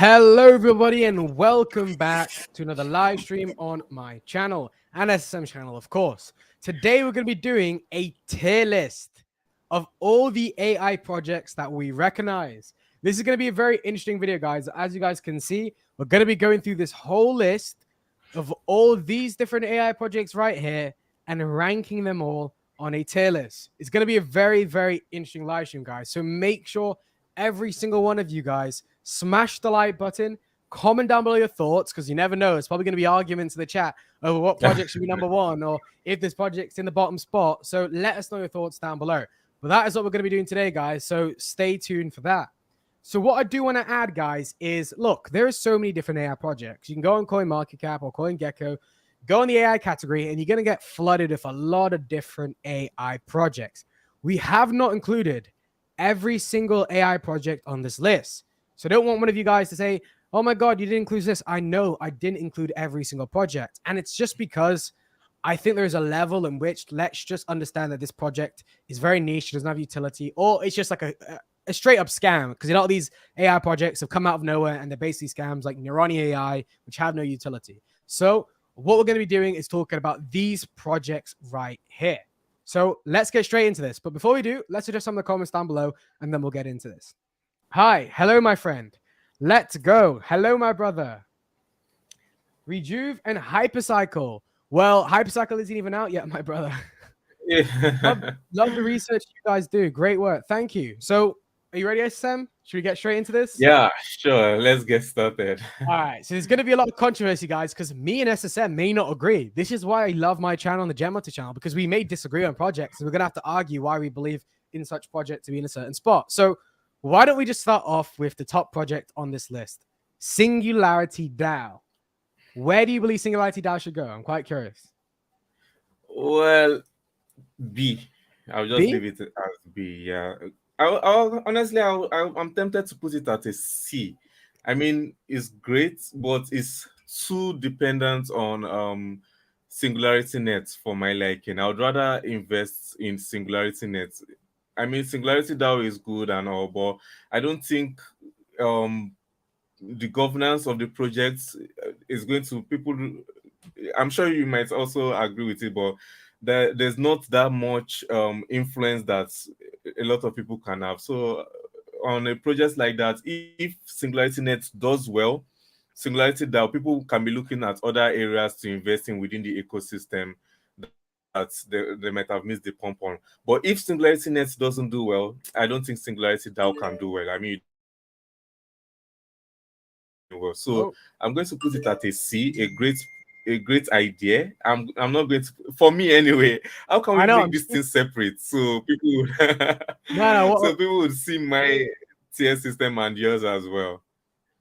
Hello, everybody, and welcome back to another live stream on my channel and SSM channel, of course. Today, we're going to be doing a tier list of all the AI projects that we recognize. This is going to be a very interesting video, guys. As you guys can see, we're going to be going through this whole list of all these different AI projects right here and ranking them all on a tier list. It's going to be a very, very interesting live stream, guys. So make sure every single one of you guys smash the like button, comment down below your thoughts, because you never know. It's probably going to be arguments in the chat over what project should be number one or if this project's in the bottom spot. So let us know your thoughts down below. But that is what we're going to be doing today, guys. So stay tuned for that. So what I do want to add, guys, is look, there are so many different AI projects. You can go on CoinMarketCap or CoinGecko, go in the AI category, and you're going to get flooded with a lot of different AI projects. We have not included every single AI project on this list. So I don't want one of you guys to say, oh my God, you didn't include this. I know I didn't include every single project. And it's just because I think there's a level in which let's just understand that this project is very niche, doesn't have utility, or it's just like a straight up scam. Because a lot of these AI projects have come out of nowhere and they're basically scams like Neuroni AI, which have no utility. So what we're going to be doing is talking about these projects right here. So let's get straight into this. But before we do, let's address some of the comments down below and then we'll get into this. Hi, hello, my friend. Let's go. Hello, my brother. Rejuve and Hypercycle. Well, Hypercycle isn't even out yet, my brother. Yeah. love the research you guys do. Great work. Thank you. So are you ready, SSM? Should we get straight into this? Yeah, sure. Let's get started. All right. So there's going to be a lot of controversy, guys, because me and SSM may not agree. This is why I love my channel and the Gemota channel, because we may disagree on projects. And we're going to have to argue why we believe in such project to be in a certain spot. So why don't we just start off with the top project on this list? Singularity DAO. Where do you believe Singularity DAO should go? I'm quite curious. Well, B. I'll just B? leave it as B. Yeah. Honestly, I'm tempted to put it at a C. I mean, it's great, but it's too dependent on Singularity Net for my liking. I would rather invest in Singularity Net. I mean, Singularity DAO is good and all, but I don't think the governance of the project is going to people. I'm sure you might also agree with it, but there's not that much influence that a lot of people can have. So on a project like that, if Singularity Net does well, Singularity DAO, people can be looking at other areas to invest in within the ecosystem that they might have missed the pump on. But if Singularity Net doesn't do well, I don't think Singularity DAO can do well. I mean, well, so I'm going to put it at a C, a great idea. I'm not going to, for me anyway. How can we make this thing separate so people would so people would see my tier system and yours as well?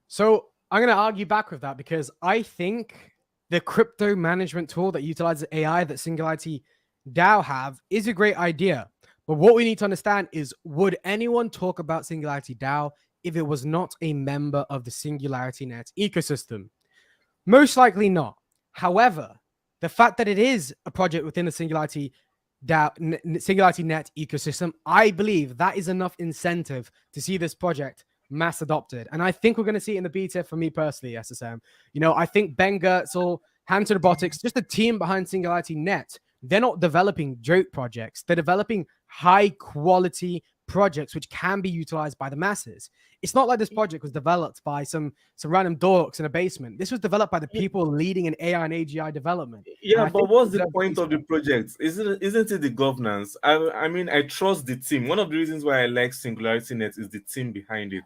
So I'm going to argue back with that, because I think the crypto management tool that utilizes AI that Singularity DAO have is a great idea. But what we need to understand is, would anyone talk about Singularity DAO if it was not a member of the Singularity Net ecosystem? Most likely not. However, the fact that it is a project within the Singularity Net ecosystem, I believe that is enough incentive to see this project mass adopted. And I think we're going to see it in the beta for me personally, SSM. You know, I think Ben Gertzel, Hanson Robotics, just the team behind Singularity Net, they're not developing joke projects. They're developing high quality projects which can be utilized by the masses. It's not like this project was developed by some random dorks in a basement. This was developed by the people leading in AI and AGI development. Yeah, but what's the point of the project? Isn't it the governance? I mean, I trust the team. One of the reasons why I like Singularity Net is the team behind it.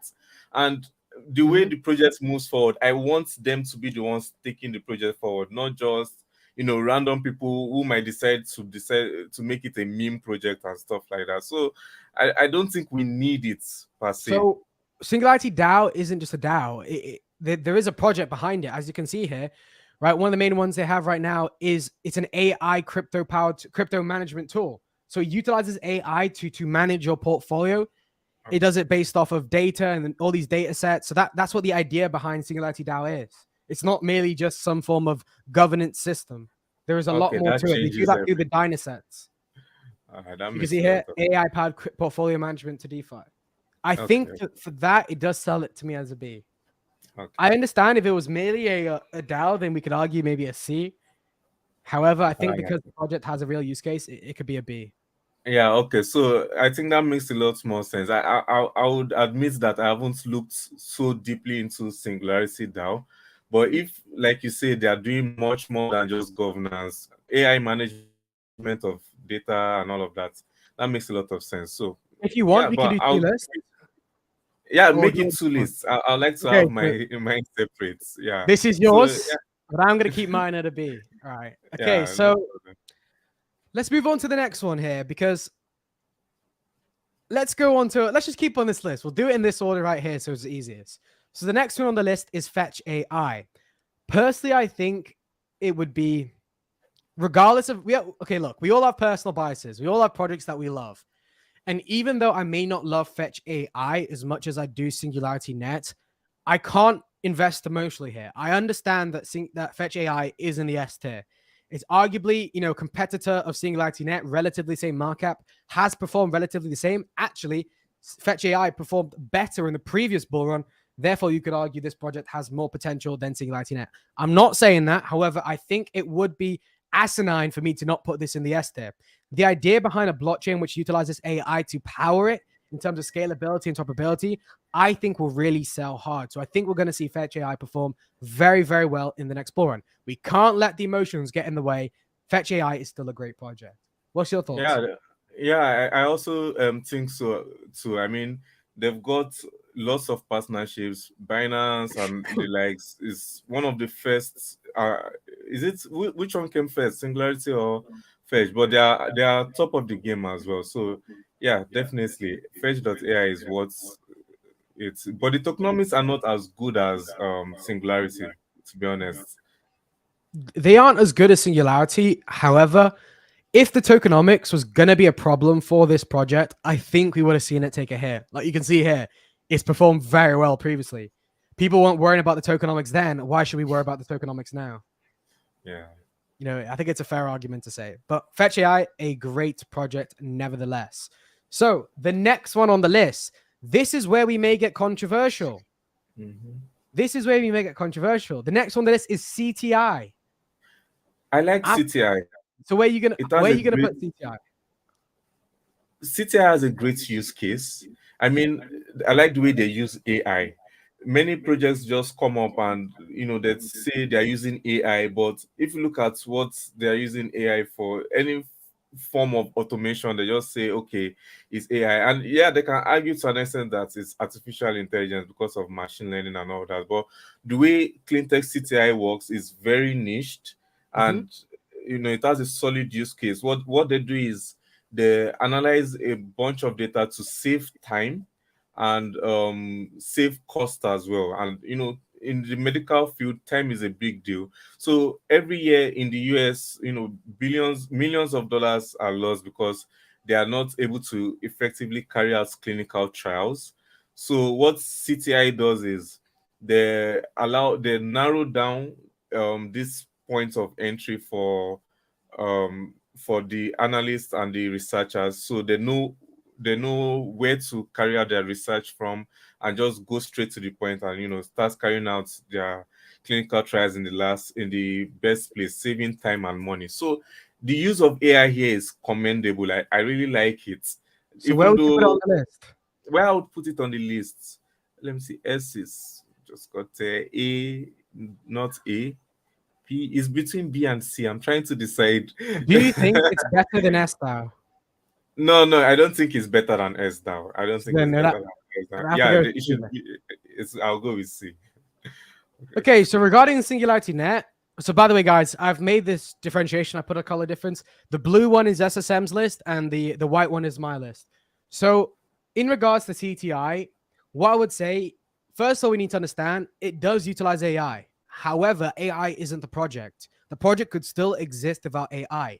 And the way the project moves forward, I want them to be the ones taking the project forward, not just, you know, random people who might decide to make it a meme project and stuff like that. So I don't think we need it per se. So Singularity DAO isn't just a DAO. There is a project behind it, as you can see here, right? One of the main ones they have right now is it's an AI crypto-powered crypto management tool. So it utilizes AI to manage your portfolio. It does it based off of data and all these data sets. So that's what the idea behind Singularity DAO is. It's not merely just some form of governance system. There is a lot more to it. They do that through the Dynasets. You can see here, AI-powered portfolio management to DeFi. I think for that, it does sell it to me as a B. Okay. I understand if it was merely a DAO, then we could argue maybe a C. However, I think Yeah. because the project has a real use case, it could be a B. Yeah, okay. So I think that makes a lot more sense. I would admit that I haven't looked so deeply into Singularity DAO, but if, like you say, they are doing much more than just governance, AI management of data and all of that makes a lot of sense. So yeah, If you but want, we can do two lists. yeah, Or make do you it want two one? lists. I like to Okay, have so my mine separate. Yeah. this is So yours, but I'm gonna keep mine at a B. All right. Okay, yeah, no so problem. let's move on to the next one here because let's just keep on this list. We'll do it in this order right here, so it's the easiest. So the next one on the list is Fetch AI. Personally, I think it would be regardless of okay, look, we all have personal biases. We all have projects that we love. And even though I may not love Fetch AI as much as I do Singularity Net, I can't invest emotionally here. I understand that Fetch AI is in the S tier. It's arguably, competitor of Singularity Net, relatively same markup, has performed relatively the same. Actually, Fetch AI performed better in the previous bull run. Therefore, you could argue this project has more potential than Singularity Net. I'm not saying that. However, I think it would be asinine for me to not put this in the S tier. The idea behind a blockchain which utilizes AI to power it in terms of scalability and interoperability, I think will really sell hard. So I think we're going to see Fetch AI perform very, very well in the next bull run. We can't let the emotions get in the way. Fetch AI is still a great project. What's your thoughts? Yeah, I also think so too. I mean, they've got lots of partnerships. Binance and the likes is one of the first. Is it which one came first, Singularity or Fetch? But they are top of the game as well. So yeah, definitely Fetch.ai is what's it's. But the tokenomics are not as good as Singularity, to be honest. They aren't as good as Singularity. However, if the tokenomics was going to be a problem for this project, I think we would have seen it take a hit. Like you can see here, it's performed very well previously. People weren't worrying about the tokenomics then. Why should we worry about the tokenomics now? Yeah. I think it's a fair argument to say. But Fetch AI, a great project nevertheless. So the next one on the list, this is where we may get controversial. Mm-hmm. This is where we may get controversial. The next one on the list is CTI. I like CTI. So where are you It gonna has a great put CTI? CTI has a great use case. I mean, I like the way they use AI. Many projects just come up and they say they're using AI, but if you look at what they're using AI for, any form of automation, they just say, okay, it's AI. And yeah, they can argue to an extent that it's artificial intelligence because of machine learning and all that. But the way cleantech CTI works is very niched, Mm-hmm. and it has a solid use case. What they do is they analyze a bunch of data to save time and save cost as well. And in the medical field, time is a big deal. So every year in the US, billions, millions of dollars are lost because they are not able to effectively carry out clinical trials. So what CTI does is they narrow down this point of entry for the analysts and the researchers, so they know where to carry out their research from, and just go straight to the point and start carrying out their clinical trials in the best place, saving time and money. So the use of AI here is commendable. I really like it, So where even would you put it on though the list? where I would put it on the list, let me see. S is just got A, not A. B is between B and C. I'm trying to decide. Do you think it's better than S style? No, I don't think it's better than S now. I don't So think then it's no, better than S now. I have to Yeah, go it C should then. be. I'll go with C. Okay. Okay, so regarding Singularity Net, so by the way, guys, I've made this differentiation. I put a color difference. The blue one is SSM's list, and the white one is my list. So in regards to CTI, what I would say, first of all, we need to understand it does utilize AI. However, AI isn't the project. The project could still exist without AI.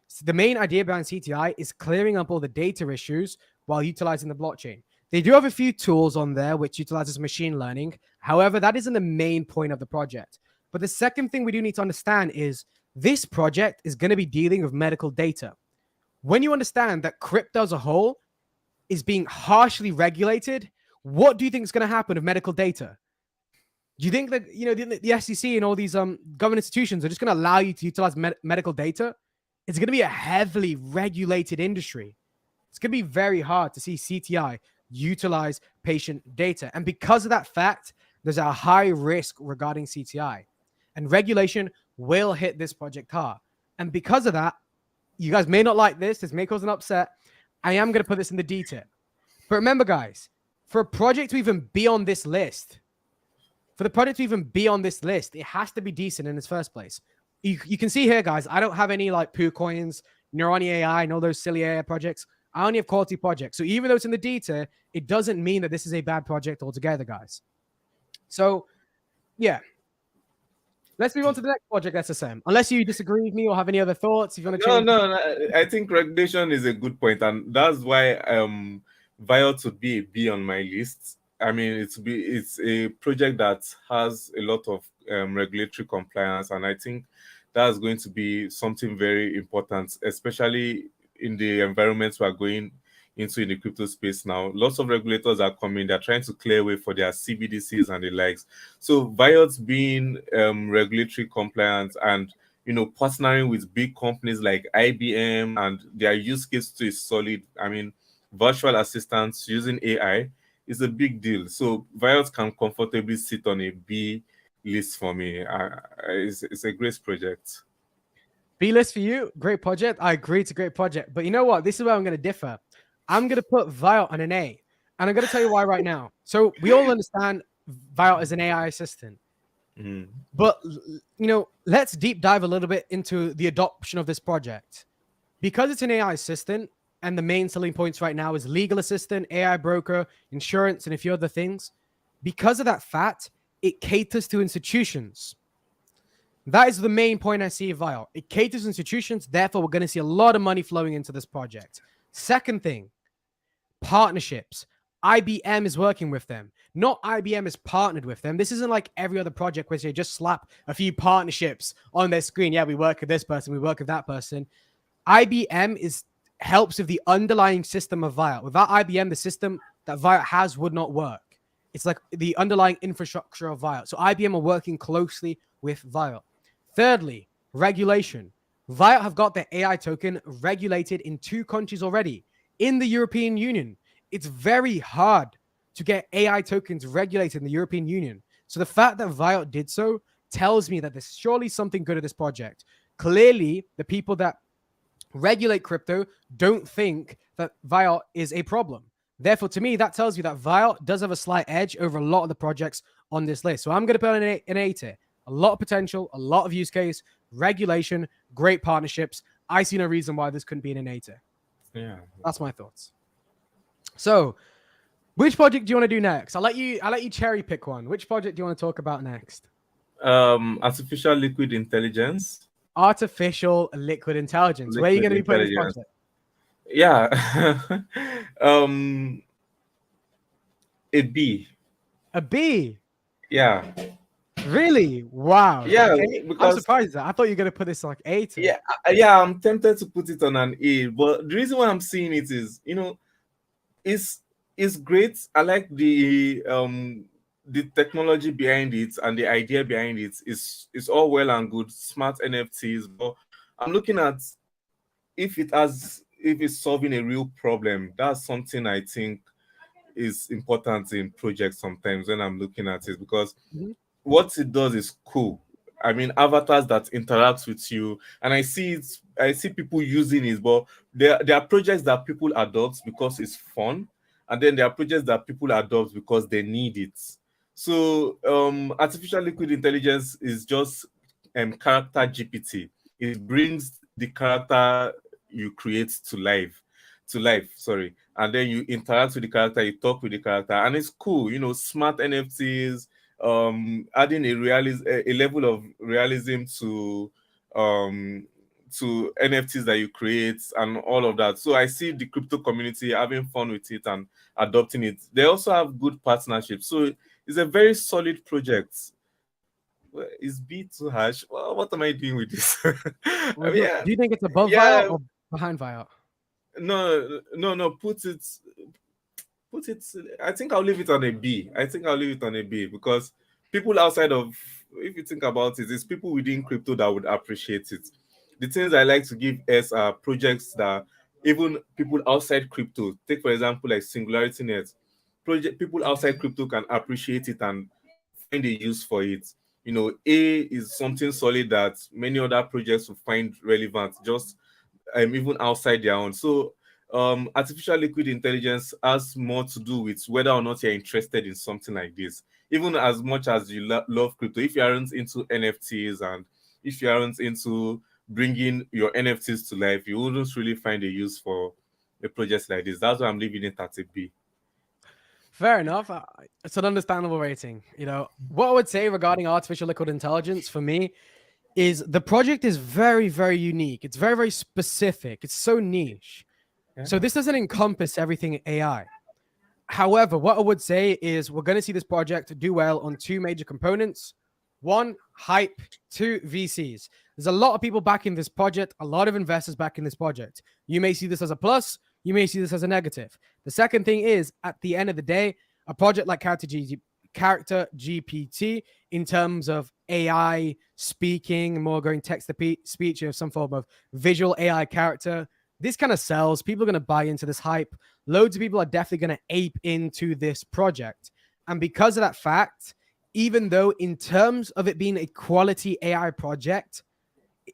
So the main idea behind CTI is clearing up all the data issues while utilizing the blockchain. They do have a few tools on there which utilizes machine learning. However, that isn't the main point of the project. But the second thing we do need to understand is this project is going to be dealing with medical data. When you understand that crypto as a whole is being harshly regulated, what do you think is going to happen with medical data? Do you think that the SEC and all these government institutions are just going to allow you to utilize medical data? It's going to be a heavily regulated industry. It's going to be very hard to see CTI utilize patient data, and because of that fact, there's a high risk regarding CTI, and regulation will hit this project hard. And because of that, you guys may not like this. This may cause an upset. I am going to put this in the detail. But remember, guys, for a project to even be on this list, it has to be decent in its first place. You can see here, guys, I don't have any like poo coins, Neuroni AI, and all those silly AI projects. I only have quality projects. So even though it's in the detail, it doesn't mean that this is a bad project altogether, guys. So, yeah. Let's move on to the next project, SSM. Unless you disagree with me or have any other thoughts, if you want to change. No. I think regulation is a good point, and that's why Viot would be a B on my list. I mean, it's a project that has a lot of regulatory compliance, and I think that's going to be something very important, especially in the environments we are going into in the crypto space now. Lots of regulators are coming. They're trying to clear way for their CBDCs and the likes. So Viot being regulatory compliant and partnering with big companies like IBM, and their use case too is solid. I mean, virtual assistants using AI is a big deal. So Viot can comfortably sit on a B list for me. It's a great project. B list for you, great project. I agree, it's a great project. But you know what? This is where I'm going to differ. I'm going to put Viot on an A. And I'm going to tell you why right now. So we all understand Viot as an AI assistant. Mm. But, let's deep dive a little bit into the adoption of this project. Because it's an AI assistant, and the main selling points right now is legal assistant, AI broker, insurance, and a few other things. Because of that fact, it caters to institutions. That is the main point I see of Viot. It caters to institutions. Therefore, we're going to see a lot of money flowing into this project. Second thing, partnerships. IBM is working with them. Not IBM is partnered with them. This isn't like every other project where they just slap a few partnerships on their screen. Yeah, we work with this person. We work with that person. IBM helps with the underlying system of Viot. Without IBM, the system that Viot has would not work. It's like the underlying infrastructure of Viot. So IBM are working closely with Viot. Thirdly, regulation. Viot have got their AI token regulated in 2 countries already. In the European Union, it's very hard to get AI tokens regulated in the European Union. So the fact that Viot did so tells me that there's surely something good at this project. Clearly, the people that regulate crypto don't think that Viot is a problem. Therefore, to me, that tells you that Viot does have a slight edge over a lot of the projects on this list. So I'm going to put an A tier. A lot of potential, a lot of use case, regulation, great partnerships. I see no reason why this couldn't be an A tier. Yeah, that's my thoughts. So, which project do you want to do next? I'll let you cherry pick one. Which project do you want to talk about next? Artificial liquid intelligence. Artificial liquid intelligence. Where are you going to be putting this project? Yeah, a B. A B. Yeah. Really? Wow. Yeah, okay. because I'm surprised that I thought you were going to put this like A to. Yeah, I'm tempted to put it on an A, but the reason why I'm seeing it is, it's great. I like the technology behind it and the idea behind it is all well and good, smart NFTs, but I'm looking at if it's solving a real problem. That's something I think is important in projects sometimes when I'm looking at it, because what it does is cool. I mean, avatars that interact with you, and I see people using it, but there are projects that people adopt because it's fun, and then there are projects that people adopt because they need it. So artificial liquid intelligence is just character GPT. It brings the character you create to life, sorry, and then you interact with the character, you talk with the character, and it's cool. Smart NFTs, adding a level of realism to NFTs that you create and all of that. So I see the crypto community having fun with it and adopting it. They also have good partnerships. So it's a very solid project. Is B too harsh? Well, what am I doing with this? Do you think it's above Viot or behind Viot? No. Put it. I think I'll leave it on a B. Because people outside of, if you think about it, it's people within crypto that would appreciate it. The things I like to give as are projects that even people outside crypto, take for example like Singularity Net, project people outside crypto can appreciate it and find a use for it. You know, A is something solid that many other projects will find relevant, just even outside their own. So artificial liquid intelligence has more to do with whether or not you're interested in something like this. Even as much as you love crypto, if you aren't into NFTs and if you aren't into bringing your NFTs to life, you wouldn't really find a use for a project like this. That's why I'm leaving it at a B. Fair enough. It's an understandable rating. You know, what I would say regarding artificial liquid intelligence for me is the project is very, very unique. It's very, very specific. It's so niche. Yeah. So this doesn't encompass everything AI. However, what I would say is we're going to see this project do well on two major components. One, hype. Two, VCs. There's a lot of people backing this project, a lot of investors backing this project. You may see this as a plus, you may see this as a negative. The second thing is, at the end of the day, a project like Character GPT, in terms of AI speaking, more going text to speech, of some form of visual AI character, this kind of sells. People are going to buy into this hype. Loads of people are definitely going to ape into this project. And because of that fact, even though in terms of it being a quality AI project,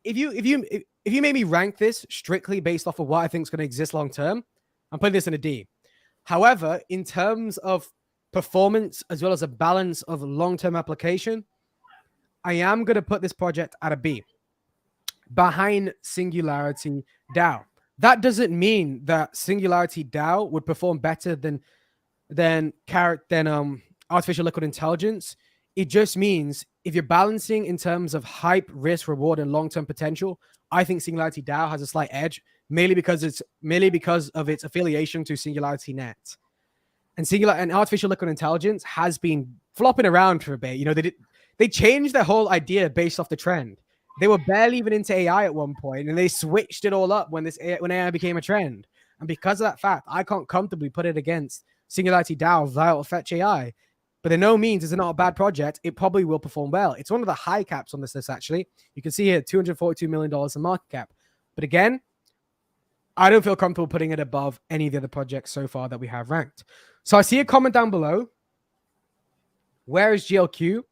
if you made me rank this strictly based off of what I think is going to exist long term, I'm putting this in a D. However, in terms of performance as well as a balance of long-term application, I am going to put this project at a B behind Singularity DAO. That doesn't mean that Singularity DAO would perform better than artificial liquid intelligence. It just means if you're balancing in terms of hype, risk, reward, and long-term potential, I think Singularity DAO has a slight edge, merely because of its affiliation to Singularity Net. And artificial liquid intelligence has been flopping around for a bit. You know, they changed their whole idea based off the trend. They were barely even into AI at one point, and they switched it all up when AI became a trend. And because of that fact, I can't comfortably put it against Singularity DAO without Fetch AI. But in no means is it not a bad project. It probably will perform well. It's one of the high caps on this list, actually. You can see here, $242 million in market cap. But again, I don't feel comfortable putting it above any of the other projects so far that we have ranked. So I see a comment down below. Where is GLQ?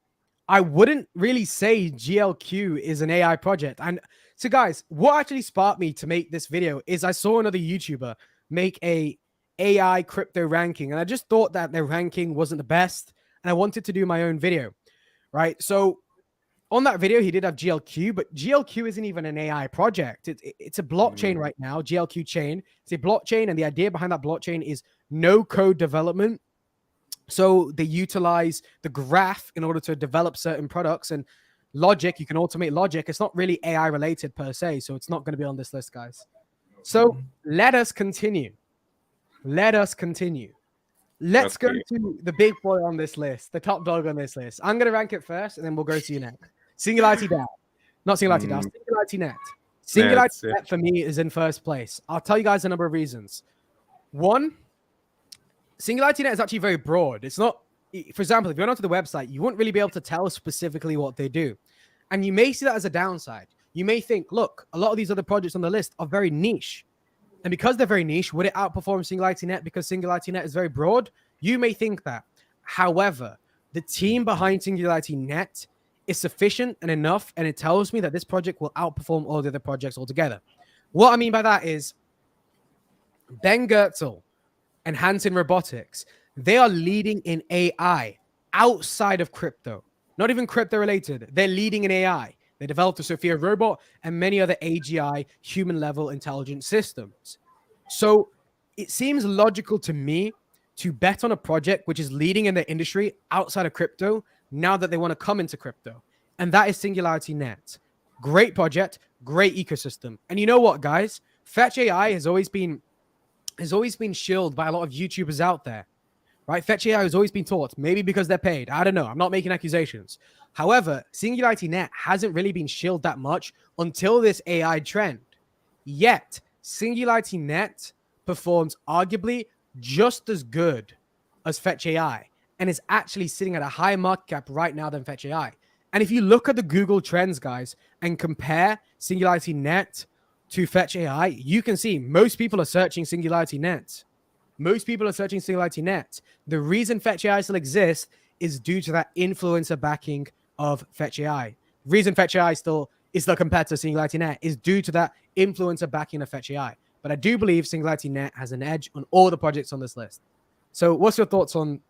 I wouldn't really say GLQ is an AI project. And so guys, what actually sparked me to make this video is I saw another YouTuber make a AI crypto ranking. And I just thought that their ranking wasn't the best. And I wanted to do my own video, right? So on that video, he did have GLQ, but GLQ isn't even an AI project. It's a blockchain right now, GLQ chain. It's a blockchain, and the idea behind that blockchain is no code development. So they utilize the graph in order to develop certain products, and logic. You can automate logic. It's not really AI related per se, so it's not going to be on this list, guys. So let us continue. Let's go to the big boy on this list, the top dog on this list. I'm going to rank it first, and then we'll go to you next. Singularity DAO. Not Singularity DAO, Singularity Net. Singularity Net for me is in first place. I'll tell you guys a number of reasons. One, Singularity Net is actually very broad. It's not, for example, if you went onto the website, you wouldn't really be able to tell specifically what they do. And you may see that as a downside. You may think, look, a lot of these other projects on the list are very niche. And because they're very niche, would it outperform Singularity Net because Singularity Net is very broad? You may think that. However, the team behind Singularity Net is sufficient and enough, and it tells me that this project will outperform all the other projects altogether. What I mean by that is Ben Goertzel and Hanson Robotics, they are leading in AI outside of crypto, not even crypto related. They're leading in AI. They developed the Sophia robot and many other AGI human level intelligence systems. So it seems logical to me to bet on a project which is leading in the industry outside of crypto now that they want to come into crypto. And that is Singularity Net. Great project, great ecosystem. And you know what, guys? Fetch AI has always been shilled by a lot of YouTubers out there, right? Fetch AI has always been taught, maybe because they're paid. I don't know. I'm not making accusations. However, Singularity Net hasn't really been shilled that much until this AI trend. Yet, Singularity Net performs arguably just as good as Fetch AI. and is actually sitting at a higher market cap right now than Fetch AI. And if you look at the Google trends, guys, and compare Singularity Net to Fetch AI, you can see most people are searching Singularity Net. Most people are searching Singularity Net. The reason Fetch AI still exists is due to that influencer backing of Fetch AI. Reason Fetch AI still is the competitor to Singularity Net is due to that influencer backing of Fetch AI. But I do believe Singularity Net has an edge on all the projects on this list. So what's your thoughts on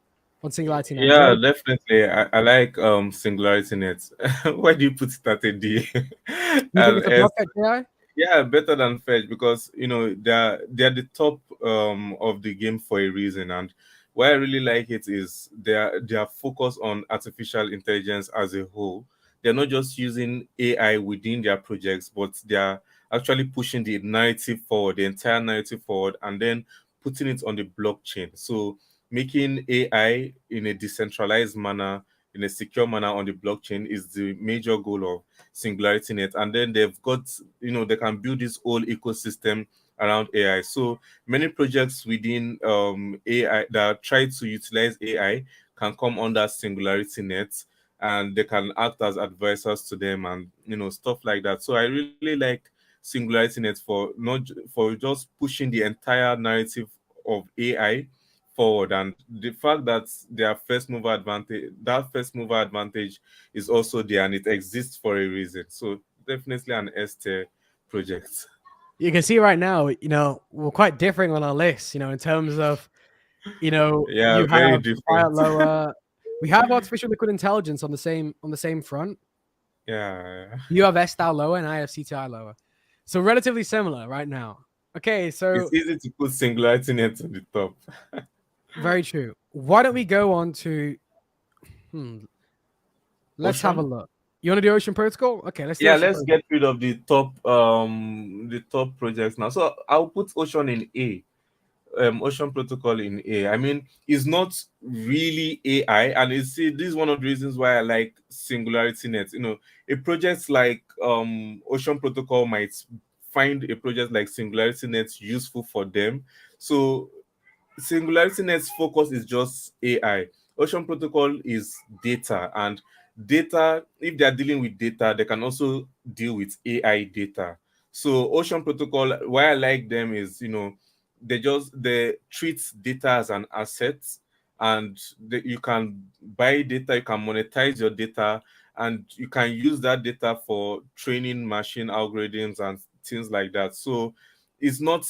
Singularity Net? Yeah, definitely. I like Singularity Net. Why do you put it at a D? You think And it's above Fetch AI? yeah, better than Fetch, because they're the top of the game for a reason. And why I really like it is their focus on artificial intelligence as a whole. They're not just using AI within their projects, but they're actually pushing the narrative forward, the entire narrative forward, and then putting it on the blockchain. So making AI in a decentralized manner, in a secure manner on the blockchain is the major goal of Singularity Net. And then they've got, they can build this whole ecosystem around AI. So many projects within AI that try to utilize AI can come under Singularity Net, and they can act as advisors to them, and stuff like that. So I really like Singularity Net for not for just pushing the entire narrative of AI forward. And the fact that that first mover advantage is also there, and it exists for a reason. So definitely an S tier project. You can see right now, we're quite differing on our list, in terms of, Yeah, you very have different. quiet lower. We have artificial liquid intelligence on the same front. Yeah, You have S-style lower and I have CTI lower. So relatively similar right now. Okay, it's so easy to put Singularity Net on the top. very true. Why don't we go on to let's have a Ocean. look. You want to do Ocean Protocol? Okay, let's do Yeah, Ocean let's Protocol. get rid of the top projects now. So I'll put Ocean in A. Ocean Protocol in A. I mean, it's not really AI, and this is one of the reasons why I like Singularity Net. A project like Ocean Protocol might find a project like Singularity Net useful for them. So Singularity Net's focus is just AI. Ocean Protocol is data, and data, if they are dealing with data, they can also deal with AI data. So Ocean Protocol, why I like them is, they treat data as an asset, and you can buy data, you can monetize your data, and you can use that data for training machine algorithms and things like that. So it's not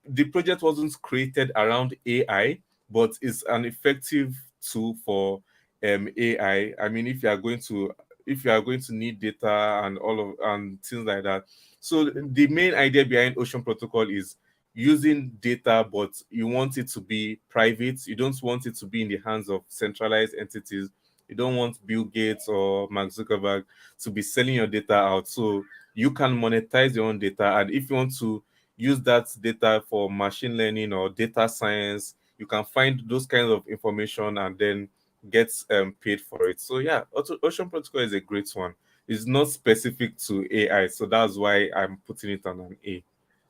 the project wasn't created around AI, but it's an effective tool for AI. I mean, if you are going to need data and all of and things like that. So the main idea behind Ocean Protocol is using data, but you want it to be private. You don't want it to be in the hands of centralized entities. You don't want Bill Gates or Mark Zuckerberg to be selling your data out. So you can monetize your own data, and if you want to use that data for machine learning or data science, you can find those kinds of information and then get paid for it. So yeah, Ocean Protocol is a great one. It's not specific to AI, so that's why I'm putting it on an A.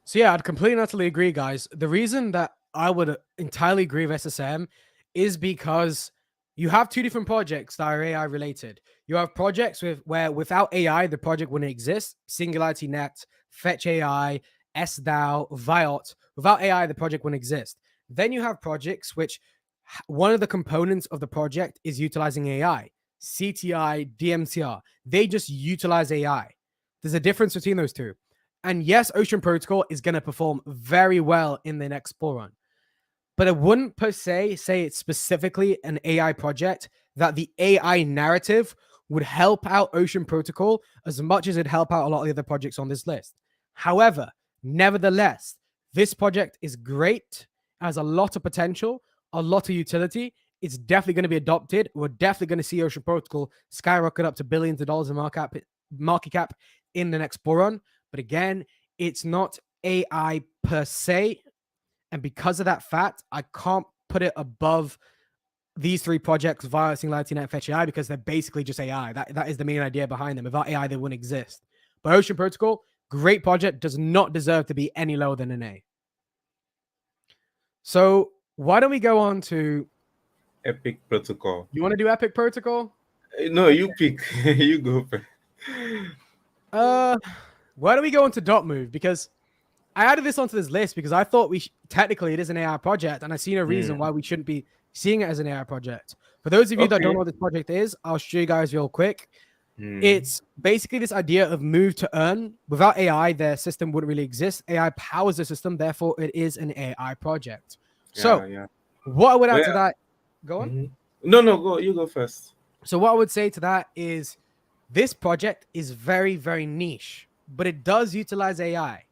So yeah, I'd completely and utterly agree, guys. The reason that I would entirely agree with SSM is because you have two different projects that are AI related. You have projects where without AI, the project wouldn't exist. Singularity Net, Fetch AI, SDAO, Viot. Without AI, the project wouldn't exist. Then you have projects which one of the components of the project is utilizing AI. CTI, DMCR. They just utilize AI. There's a difference between those two. And yes, Ocean Protocol is going to perform very well in the next bull run. But I wouldn't per se say it's specifically an AI project that the AI narrative would help out Ocean Protocol as much as it'd help out a lot of the other projects on this list. However, nevertheless, this project is great, has a lot of potential, a lot of utility. It's definitely going to be adopted. We're definitely going to see Ocean Protocol skyrocket up to billions of dollars in market cap in the next bull run. But again, it's not AI per se. And because of that fact, I can't put it above these three projects, Via, Singularity Net, Fetch AI, because they're basically just AI. That is the main idea behind them. Without AI, they wouldn't exist. But Ocean Protocol, great project, does not deserve to be any lower than an A. So why don't we go on to Epic Protocol. You want to do Epic Protocol? No, you pick. You go. Why don't we go into dot move? Because I added this onto this list because I thought technically it is an AI project, and I see no reason why we shouldn't be seeing it as an AI project. For those of you that don't know what this project is, I'll show you guys real quick. It's basically this idea of move to earn. Without AI, their system wouldn't really exist. AI powers the system, therefore it is an AI project. So, what I would add to that, go on. No, go. You go first. So what I would say to that is this project is very, very niche, but it does utilize AI.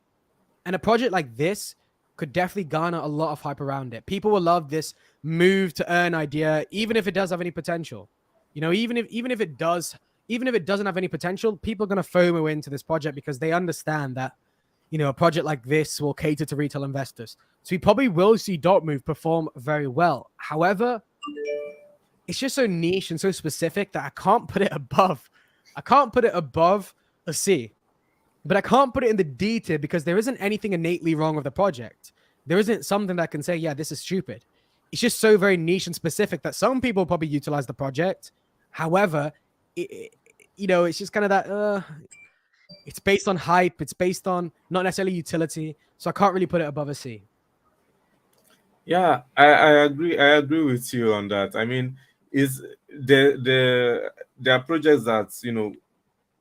And a project like this could definitely garner a lot of hype around it. People will love this move to earn idea, even if it does have any potential. You know, even if it doesn't have any potential, people are going to FOMO into this project because they understand that, you know, a project like this will cater to retail investors. So we probably will see dot move perform very well. However, it's just so niche and so specific that I can't put it above. I can't put it above a C. But I can't put it in the D tier because there isn't anything innately wrong with the project. There isn't something that can say, yeah, this is stupid. It's just so very niche and specific that some people probably utilize the project. However, you know, it's just kind of that, it's based on hype. It's based on not necessarily utility. So I can't really put it above a C. Yeah, I agree. I agree with you on that. I mean, is there are projects that, you know,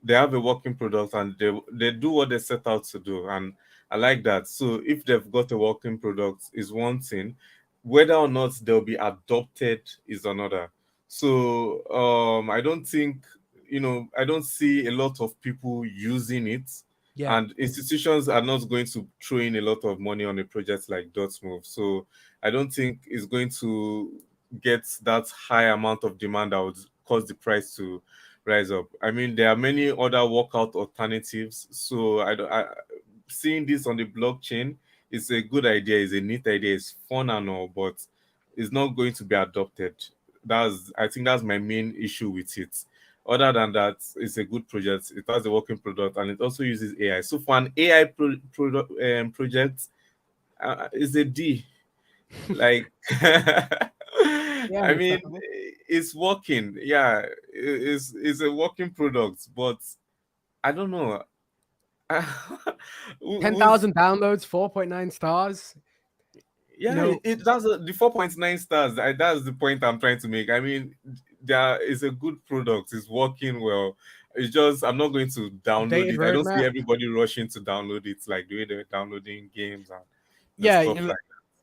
they have a working product and they do what they set out to do, and I like that. So if they've got a working product is one thing, whether or not they'll be adopted is another. So I don't think, you know, I don't see a lot of people using it, and institutions are not going to throw in a lot of money on a project like Dotmove. So I don't think it's going to get that high amount of demand that would cause the price to rise up. I mean, there are many other workout alternatives. So seeing this on the blockchain is a good idea, is a neat idea, it's fun and all, but it's not going to be adopted. I think that's my main issue with it. Other than that, it's a good project. It has a working product and it also uses AI. So for an AI project, it's a D. Like, I mean, it's working. Yeah, it's a working product, but I don't know. 10,000 downloads, 4.9 stars. Yeah, no. That's the 4.9 stars. That's the point I'm trying to make. I mean, there is a good product. It's working well. It's just I'm not going to download it. I don't see everybody rushing to download it like the way they're downloading games and stuff like that.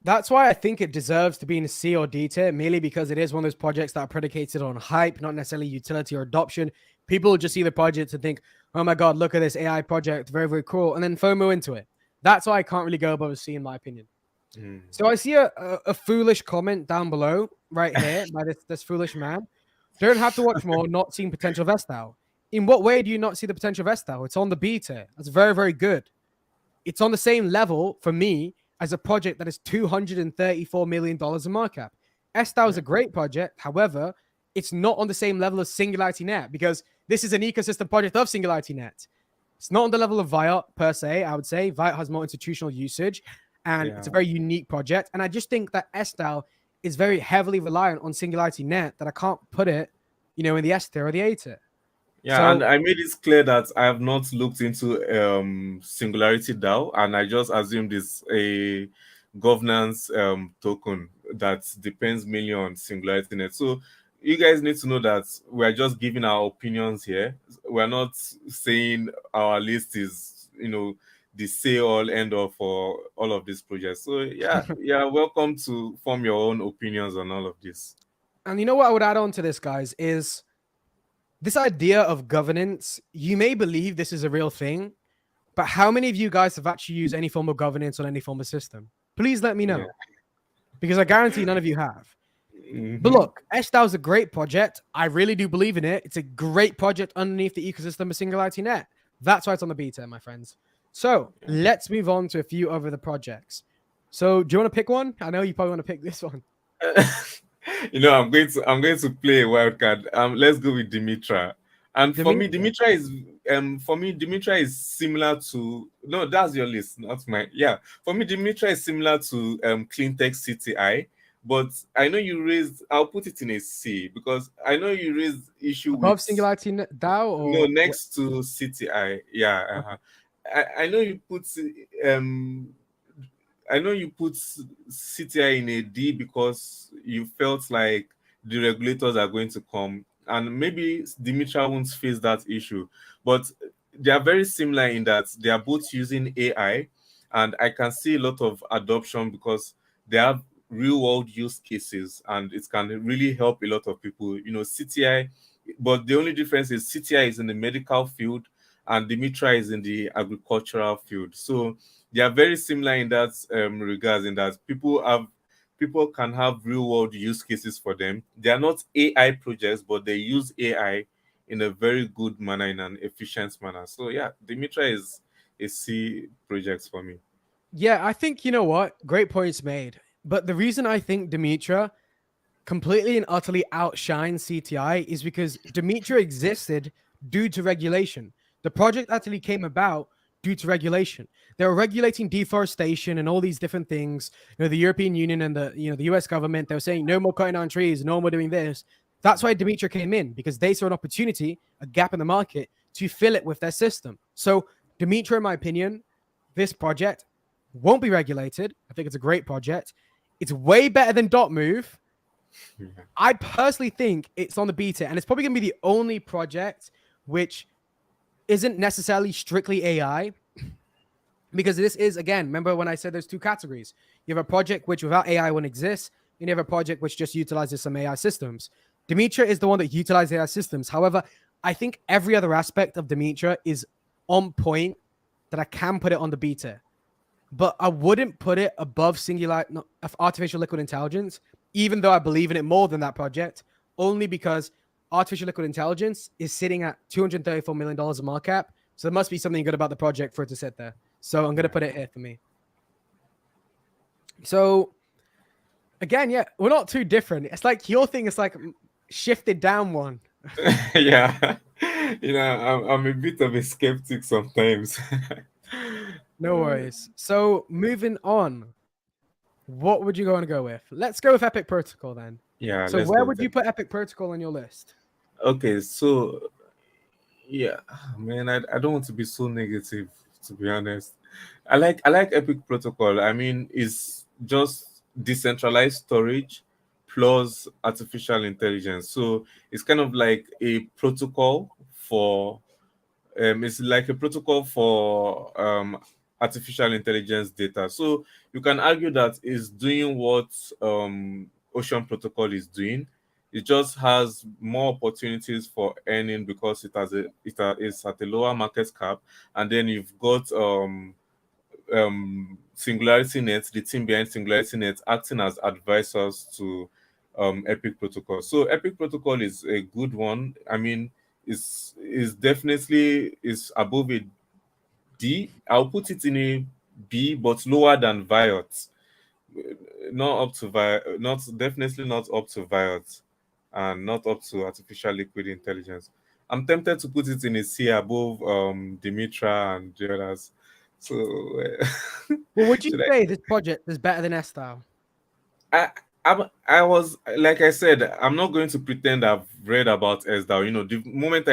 That's why I think it deserves to be in a C or D tier, merely because it is one of those projects that are predicated on hype, not necessarily utility or adoption. People just see the project and think, oh my God, look at this AI project, very, very cool, and then FOMO into it. That's why I can't really go above a C in my opinion. So I see a foolish comment down below right here by this foolish man. Don't have to watch more, not seeing potential Vestal. In what way do you not see the potential Vestal? It's on the B tier. That's very, very good. It's on the same level for me as a project that is $234 million in market cap. Estal is a great project. However, it's not on the same level as Singularity Net because this is an ecosystem project of Singularity Net. It's not on the level of Viot per se, I would say. Viot has more institutional usage and it's a very unique project. And I just think that Estal is very heavily reliant on Singularity Net that I can't put it, you know, in the S tier or the A tier. Yeah, so, and I made it clear that I have not looked into Singularity DAO, and I just assumed it's a governance token that depends mainly on Singularity Net. So you guys need to know that we're just giving our opinions here. We're not saying our list is, you know, the say all end all for all of these projects. So yeah, welcome to form your own opinions on all of this. And you know what I would add on to this, guys, is this idea of governance. You may believe this is a real thing, but how many of you guys have actually used any form of governance on any form of system? Please let me know, because I guarantee none of you have. But look, Estal is a great project. I really do believe in it. It's a great project underneath the ecosystem of Singularity Net. That's why it's on the B tier, my friends. So let's move on to a few other the projects. So do you want to pick one? I know you probably want to pick this one. You know, I'm going to play a wild card. Let's go with Dimitra. And for me, Dimitra is similar to that's your list, not mine. Yeah, for me, Dimitra is similar to Cleantech CTI, But I know you raised. I'll put it in a C because I know you raised issue Above with Singularity DAO no or next to CTI. Yeah, okay. I know you put um I know you put CTI in a D because you felt like the regulators are going to come, and maybe Dimitra won't face that issue, but they are very similar in that they are both using AI, and I can see a lot of adoption because they have real world use cases, and it can really help a lot of people. CTI, but the only difference is CTI is in the medical field, and Dimitra is in the agricultural field. So they are very similar in that regards, in that people can have real world use cases for them. They are not AI projects, but they use AI in a very good manner, in an efficient manner. So yeah, Dimitra is a C project for me. Yeah, I think you know what? Great points made. But the reason I think Demetra completely and utterly outshines CTI is because Demetra existed due to regulation. The project actually came about due to regulation. They were regulating deforestation and all these different things. The European Union and the US government, they were saying no more cutting down trees, no more doing this. That's why Demetra came in, because they saw an opportunity, a gap in the market, to fill it with their system. So Demetra, in my opinion, this project won't be regulated. I think it's a great project. It's way better than Dot Move. Yeah. I personally think it's on the beta, and it's probably going to be the only project which isn't necessarily strictly AI, because this is, again, remember when I said there's two categories. You have a project which without AI wouldn't exist, and you have a project which just utilizes some AI systems. Demetra is the one that utilizes AI systems. However, I think every other aspect of Demetra is on point that I can put it on the beta, but I wouldn't put it above artificial liquid intelligence, even though I believe in it more than that project, only because artificial liquid intelligence is sitting at $234 million of market cap. So there must be something good about the project for it to sit there. So I'm going to Yeah. put it here for me. So again, yeah, we're not too different. It's like your thing is like shifted down one. Yeah. I'm a bit of a skeptic sometimes. No worries. So moving on, what would you want to go with? Let's go with Epic Protocol then. Yeah, So let's where go with would you it. put Epic Protocol on your list? Okay, so yeah, man, I don't want to be so negative, to be honest. I like Epic Protocol. I mean, it's just decentralized storage plus artificial intelligence. So it's kind of like a protocol for it's like a protocol for artificial intelligence data. So you can argue that it's doing what Ocean Protocol is doing. It just has more opportunities for earning because it's at a lower market cap, and then you've got Singularity Net, the team behind Singularity Net, acting as advisors to Epic Protocol. So Epic Protocol is a good one. I mean, is definitely is above a D. I'll put it in a B, but lower than Viot. Not up to Viot, not definitely not up to Viot, and not up to artificial liquid intelligence. I'm tempted to put it in a C above Dimitra and the others. So Well, would you should I? say this project is better than S-Style? I I was like I said, I'm not going to pretend I've read about SDAO. The moment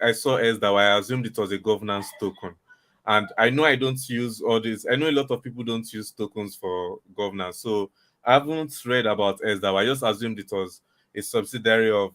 I saw SDAO, I assumed it was a governance token. And I know I don't use all this. I know a lot of people don't use tokens for governance. So I haven't read about SDAO. I just assumed it was a subsidiary of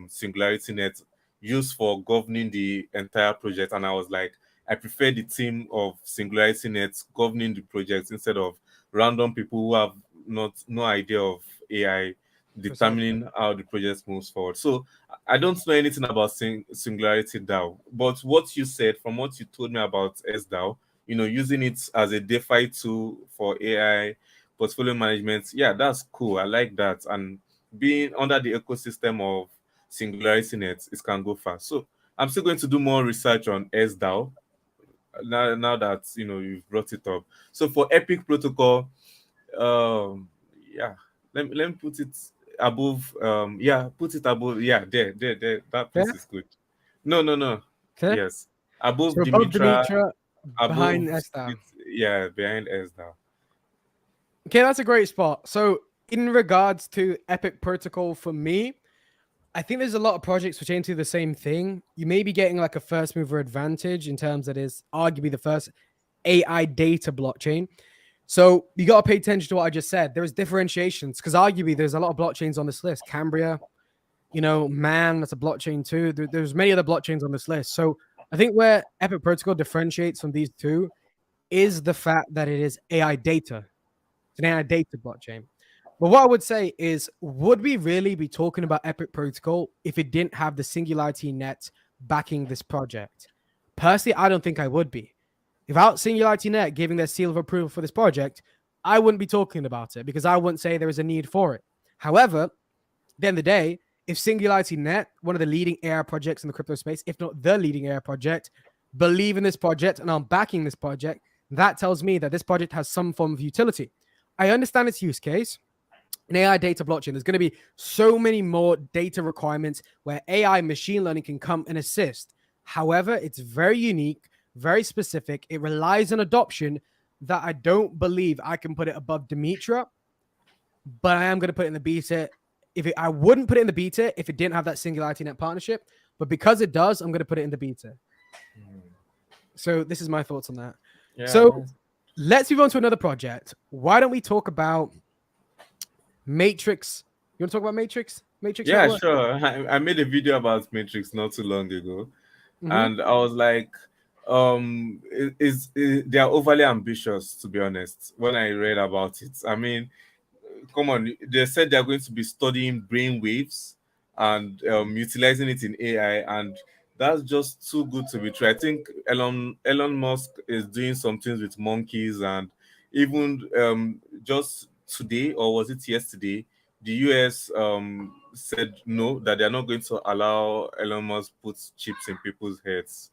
Singularity Net used for governing the entire project. And I was like, I prefer the team of Singularity Net governing the project instead of random people who have not no idea of AI Precisely. determining how the project moves forward. So I don't know anything about Singularity DAO, but what you said, from what you told me about SDAO, using it as a DeFi tool for AI portfolio management, yeah, that's cool. I like that. And being under the ecosystem of Singularity Net, it can go fast. So I'm still going to do more research on SDAO now that you've brought it up. So for Epic Protocol, um yeah, let me put it above, yeah, put it above, yeah, there, that place Fair? is good. No, no, no. Fair? Yes, above So above Dimitra, Demetra, behind above S-Style. yeah, behind S now. Okay, that's a great spot. So in regards to Epic Protocol, for me, I think there's a lot of projects which aim to do the same thing. You may be getting like a first mover advantage in terms that is arguably the first AI data blockchain. So you got to pay attention to what I just said. There's differentiations because arguably there's a lot of blockchains on this list. Cambria, Man, that's a blockchain too. There's many other blockchains on this list. So I think where Epic Protocol differentiates from these two is the fact that it is AI data. It's an AI data blockchain. But what I would say is, would we really be talking about Epic Protocol if it didn't have the Singularity Net backing this project? Personally, I don't think I would be. Without Singularity Net giving their seal of approval for this project, I wouldn't be talking about it because I wouldn't say there is a need for it. However, at the end of the day, if Singularity Net, one of the leading AI projects in the crypto space, if not the leading AI project, believe in this project and I'm backing this project, that tells me that this project has some form of utility. I understand its use case. An AI data blockchain, there's going to be so many more data requirements where AI machine learning can come and assist. However, it's very unique, very specific. It relies on adoption that I don't believe I can put it above Demetra, but I am going to put it in the beta. I wouldn't put it in the beta if it didn't have that Singularity Net partnership, but because it does, I'm going to put it in the beta. So this is my thoughts on that. Yeah. So let's move on to another project. Why don't we talk about Matrix? You want to talk about Matrix? Yeah, network? Sure. I made a video about Matrix not too long ago, and I was like, they are overly ambitious, to be honest. When I read about it, I mean, come on, they said they're going to be studying brain waves and utilizing it in AI, and that's just too good to be true. I think Elon Musk is doing some things with monkeys, and even just today, or was it yesterday, the US said no, that they're not going to allow Elon Musk put chips in people's heads,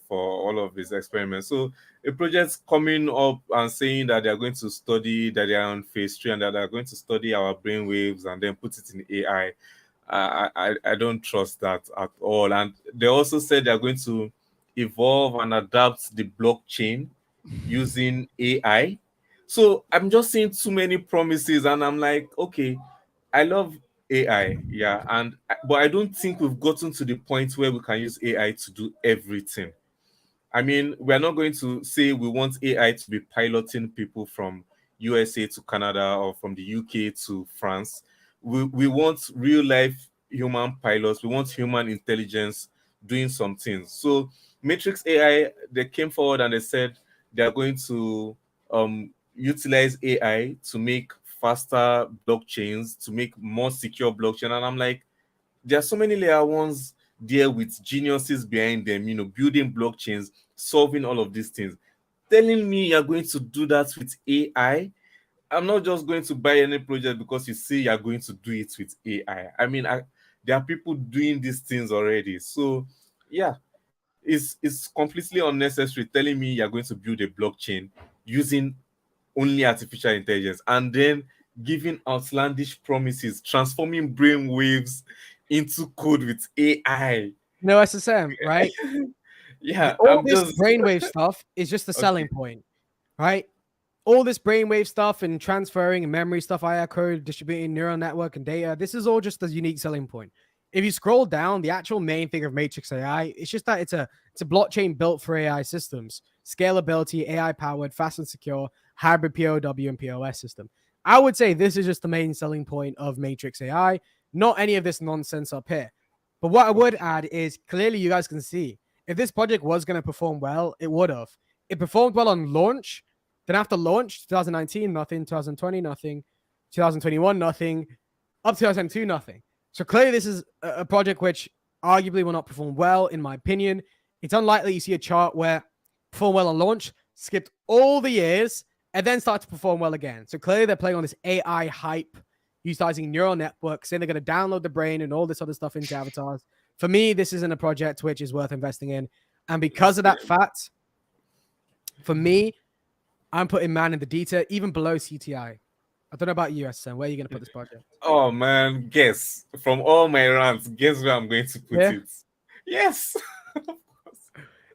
for all of his experiments. So a project's coming up and saying that they're going to study, that they're on phase 3 and that they're going to study our brain waves and then put it in AI. I don't trust that at all. And they also said they're going to evolve and adapt the blockchain using AI. So I'm just seeing too many promises, and I'm like, okay, I love AI, yeah, but I don't think we've gotten to the point where we can use AI to do everything. I mean, we're not going to say we want AI to be piloting people from USA to Canada or from the UK to France. We want real life human pilots. We want human intelligence doing some things. So Matrix AI, they came forward and they said they're going to utilize AI to make faster blockchains, to make more secure blockchain. And I'm like, there are so many layer ones there with geniuses behind them, building blockchains, solving all of these things. Telling me you're going to do that with AI, I'm not just going to buy any project because you say you're going to do it with AI. I mean, there are people doing these things already. So, yeah, it's completely unnecessary telling me you're going to build a blockchain using only artificial intelligence and then giving outlandish promises, transforming brain waves into code with AI. No, SSM, right? Yeah, all this brainwave stuff is just the selling point, right? All this brainwave stuff and transferring and memory stuff, AI code, distributing neural network and data, this is all just the unique selling point. If you scroll down, the actual main thing of Matrix AI, it's just that it's a blockchain built for AI systems, scalability, AI powered, fast and secure, hybrid POW and POS system. I would say this is just the main selling point of Matrix AI, not any of this nonsense up here. But what I would add is clearly you guys can see if this project was going to perform well, it would have. It performed well on launch. Then after launch, 2019, nothing. 2020, nothing. 2021, nothing. Up to 2022, nothing. So clearly this is a project which arguably will not perform well, in my opinion. It's unlikely you see a chart where perform well on launch, skipped all the years, and then start to perform well again. So clearly they're playing on this AI hype, utilizing neural networks, saying they're going to download the brain and all this other stuff into avatars. For me, this isn't a project which is worth investing in. And because of that fact, for me, I'm putting man in the data, even below CTI. I don't know about you, SSM. Where are you going to put this project? Oh, man, guess. From all my rants, guess where I'm going to put it? Yes.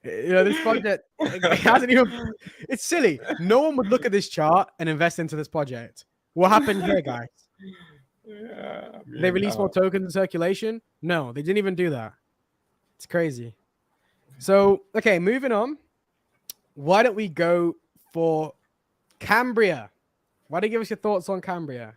This project, it hasn't even... It's silly. No one would look at this chart and invest into this project. What happened here, guys? Yeah, I Did they mean, release more tokens in circulation? No, they didn't even do that. It's crazy. So, okay, moving on. Why don't we go for Cambria? Why don't you give us your thoughts on Cambria?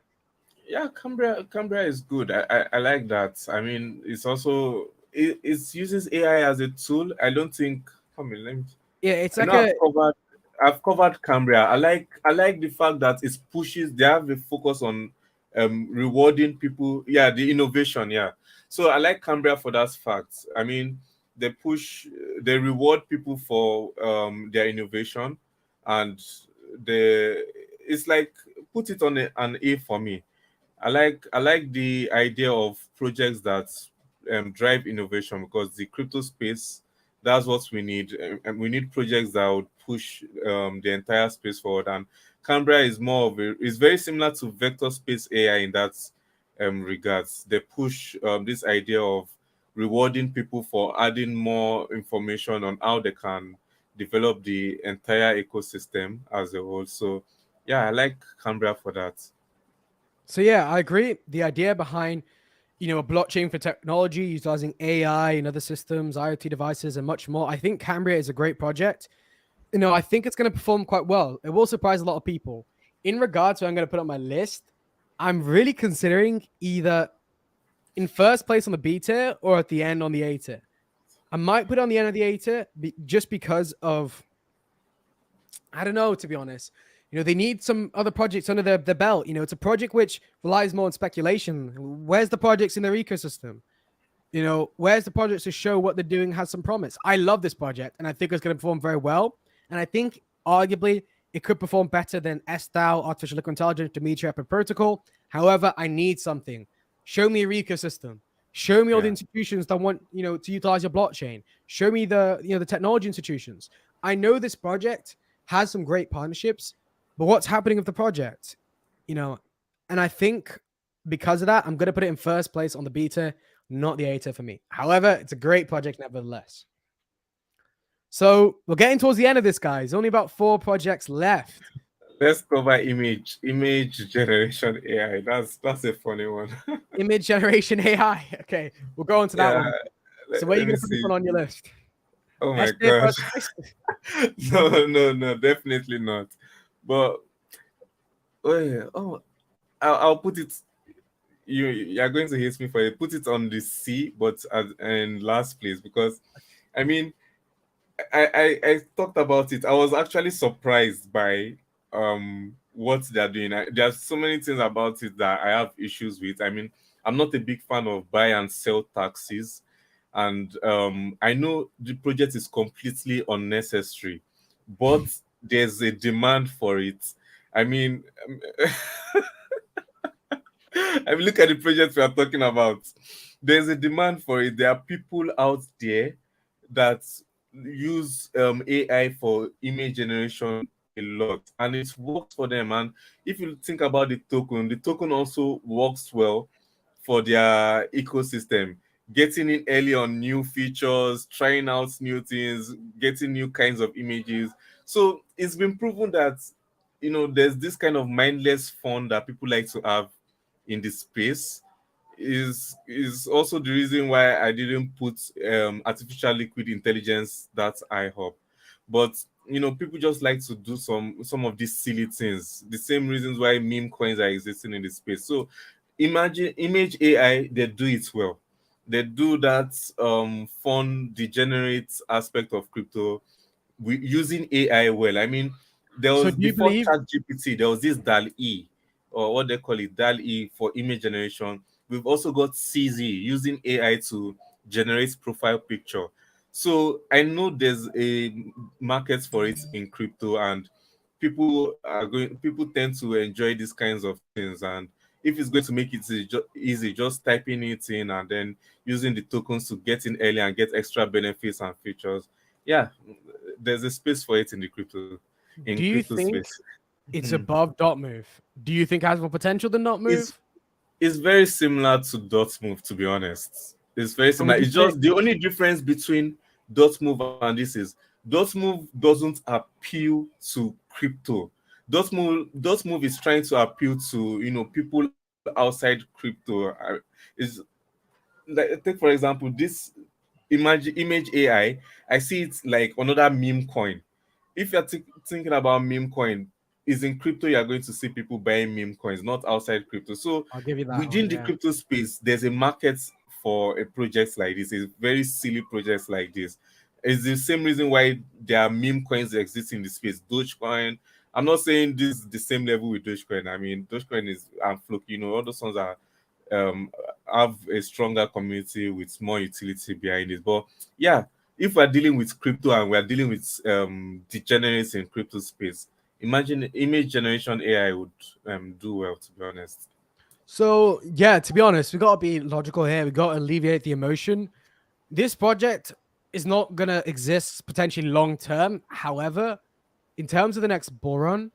yeah, Cambria is good. I like that. I mean, it's also it uses AI as a tool. I don't think. Come on, let me. Yeah, it's I like know a I've covered Cambria. I like the fact that it pushes. They have a focus on rewarding people. Yeah, the innovation. Yeah, so I like Cambria for that fact. I mean, they reward people for their innovation, and the it's like put it on an A for me. I like the idea of projects that drive innovation, because the crypto space, that's what we need. And we need projects that would push the entire space forward. And Cambria is very similar to vector space AI in that regards. They push this idea of rewarding people for adding more information on how they can develop the entire ecosystem as a whole. So yeah, I like Cambria for that. so yeah, I agree. The idea behind a blockchain for technology utilizing AI and other systems, IoT devices, and much more. I think Cambria is a great project. I think it's going to perform quite well. It will surprise a lot of people. In regards to, I'm going to put on my list. I'm really considering either in first place on the B tier or at the end on the A tier. I might put it on the end of the A tier just because of, I don't know, to be honest. They need some other projects under their belt. It's a project which relies more on speculation. Where's the projects in their ecosystem? Where's the projects to show what they're doing has some promise? I love this project and I think it's going to perform very well. And I think arguably it could perform better than SDAO, Artificial Liquid Intelligence, Dimitri Epic Protocol. However, I need something. Show me your ecosystem. Show me all the Yeah. institutions that want, to utilize your blockchain. Show me the technology institutions. I know this project has some great partnerships, but what's happening with the project? And I think because of that, I'm going to put it in first place on the beta, not the A tier for me. However, it's a great project nevertheless. So we're getting towards the end of this, guys. Only about 4 projects left. Let's cover image generation AI. That's a funny one. Image generation AI. Okay, we'll go on to that Yeah, one. So where are you let me going to put this see. one on your list? Oh my S tier gosh. first place? No, no, no, definitely not. But oh yeah, I'll put it. You're going to hate me for it. Put it on the C, but in last place, because I mean, I talked about it. I was actually surprised by what they're doing. There's so many things about it that I have issues with. I mean, I'm not a big fan of buy and sell taxes, and I know the project is completely unnecessary, but there's a demand for it. I mean, I mean, look at the project we are talking about. There's a demand for it. There are people out there that use AI for image generation a lot, and it works for them. And if you think about the token also works well for their ecosystem, getting in early on new features, trying out new things, getting new kinds of images. So it's been proven that there's this kind of mindless fun that people like to have in the space. Is also the reason why I didn't put artificial liquid intelligence that high up. But people just like to do some of these silly things. The same reasons why meme coins are existing in the space. So imagine image AI, they do it well. They do that fun degenerate aspect of crypto using AI well. I mean, there So was do you before believe? ChatGPT, there was this DAL-E, or what they call it, DAL-E for image generation. We've also got CZ using AI to generate profile picture. So I know there's a market for it in crypto, and people tend to enjoy these kinds of things. And if it's going to make it easy, just typing it in and then using the tokens to get in early and get extra benefits and features. Yeah, there's a space for it in the Do you crypto think space. it's Mhm. above dot move? Do you think it has more potential than dot It's move? it's very similar to dot move, to be honest. It's very And similar. would you It's put it? just the only difference between dot move and this is dot move doesn't appeal to crypto. Dot move is trying to appeal to people outside crypto. Is like, take for example this image AI. I see it like another meme coin. If you're thinking about meme coin, is in crypto, you're going to see people buying meme coins, not outside crypto. So I'll give you that within one. the Yeah. crypto space, there's a market for a project like this, a very silly projects like this. It's the same reason why there are meme coins that exist in the space. Dogecoin. I'm not saying this is the same level with Dogecoin. I mean, Dogecoin is and Floki, all those ones are um have a stronger community with more utility behind it. But yeah, if we're dealing with crypto and we're dealing with degenerates in crypto space, imagine image generation AI would do well, to be honest. So yeah, to be honest, we gotta be logical here. We gotta alleviate the emotion. This project is not gonna exist potentially long term. However, in terms of the next bull run,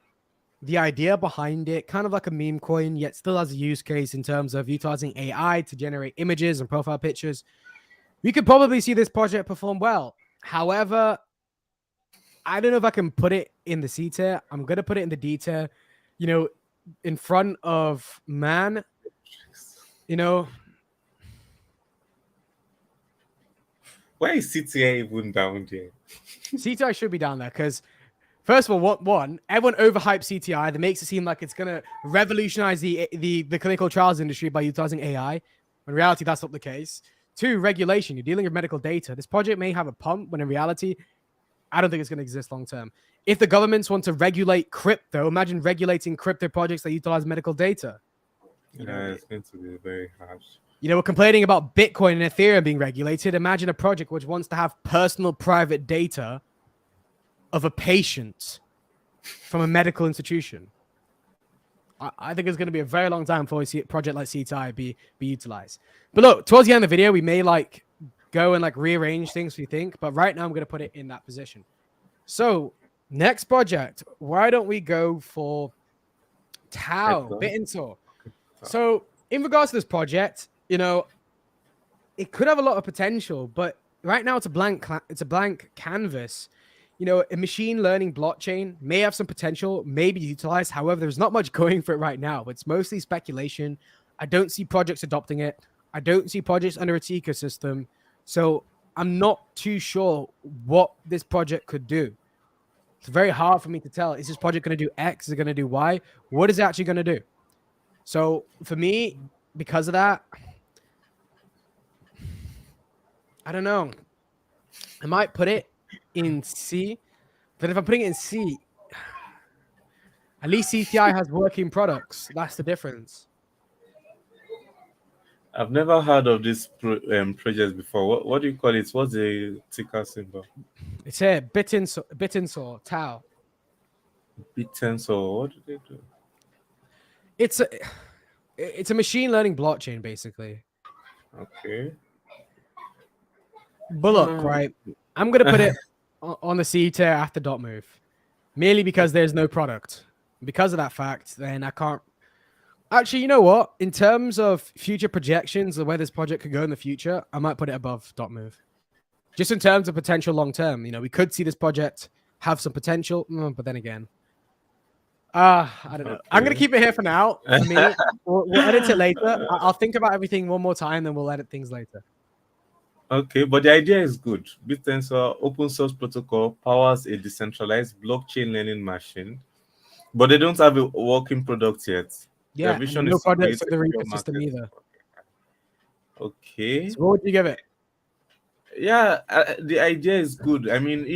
the idea behind it, kind of like a meme coin, yet still has a use case in terms of utilizing AI to generate images and profile pictures. We could probably see this project perform well. However, I don't know if I can put it in the C tier. I'm gonna put it in the D tier. You know, in front of man. You know, Why is CTA even down there? CTI should be down there because, first of all, one, everyone overhypes CTI. That makes it seem like it's gonna revolutionize the clinical trials industry by utilizing AI. In reality, that's not the case. Two, regulation. You're dealing with medical data. This project may have a pump, but in reality, I don't think it's going to exist long term. If the governments want to regulate crypto, imagine regulating crypto projects that utilize medical data. Yeah, it's going to be very harsh. We're complaining about Bitcoin and Ethereum being regulated. Imagine a project which wants to have personal private data of a patient from a medical institution. I think it's going to be a very long time before we see a project like CTI be utilized. But look, towards the end of the video, we may go and rearrange things we think. But right now, I'm going to put it in that position. So next project, why don't we go for Tau, Bitensor? So in regards to this project, it could have a lot of potential, but right now it's a blank canvas. A machine learning blockchain may have some potential, may be utilized. However, there's not much going for it right now. It's mostly speculation. I don't see projects adopting it. I don't see projects under its ecosystem. So I'm not too sure what this project could do. It's very hard for me to tell. Is this project going to do X? Is it going to do Y? What is it actually going to do? So for me, because of that, I don't know. I might put it in C, but if I'm putting it in C, at least CTI has working products. That's the difference. I've never heard of this project before. What do you call it? What's the ticker symbol? It's here, Bitensor, Tau. Bitensor. What do they do? It's a machine learning blockchain, basically. Okay. But look, right, I'm gonna put it on the C tier after dot move, merely because there's no product. Because of that fact, then I can't. Actually, you know what? In terms of future projections of where this project could go in the future, I might put it above dot move. Just in terms of potential long term, we could see this project have some potential, but then again, I don't know. Okay. I'm gonna keep it here for now. For me, we'll edit it later. I'll think about everything one more time, then we'll edit things later. Okay, but the idea is good. Bitensor open source protocol powers a decentralized blockchain learning machine, but they don't have a working product yet. Yeah, their vision no is products of the ecosystem either. Okay. So what would you give it? Yeah, the idea is good. I mean,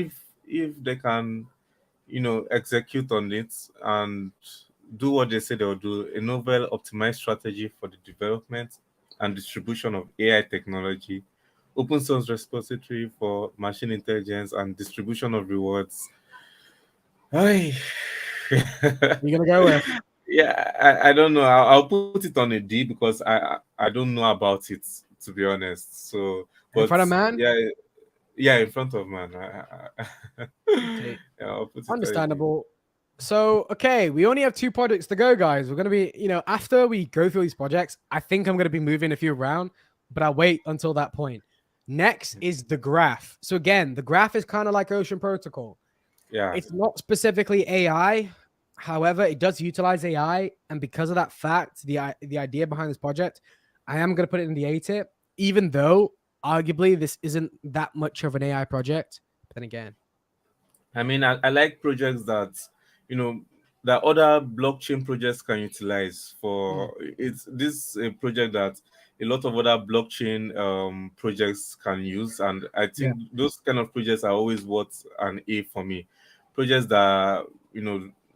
if they can, execute on it and do what they say they'll do, a novel optimized strategy for the development and distribution of AI technology, open source repository for machine intelligence and distribution of rewards. You're gonna go with? Yeah, I don't know. I'll put it on a D because I don't know about it, to be honest. So, but in front of man? Yeah, in front of man. Okay. Yeah, I'll put it understandable. So, okay, we only have 2 projects to go, guys. We're going to be, after we go through these projects, I think I'm going to be moving a few around, but I'll wait until that point. Next is the graph. So again, the graph is kind of like Ocean Protocol. Yeah. It's not specifically AI. However, it does utilize AI, and because of that fact, the idea behind this project, I am going to put it in the A tier, even though arguably this isn't that much of an AI project. But then again, I mean, I like projects that, you know, that other blockchain projects can utilize for. It's this a project that a lot of other blockchain projects can use, and I yeah, think those kind of projects are always worth an A for me. Projects that,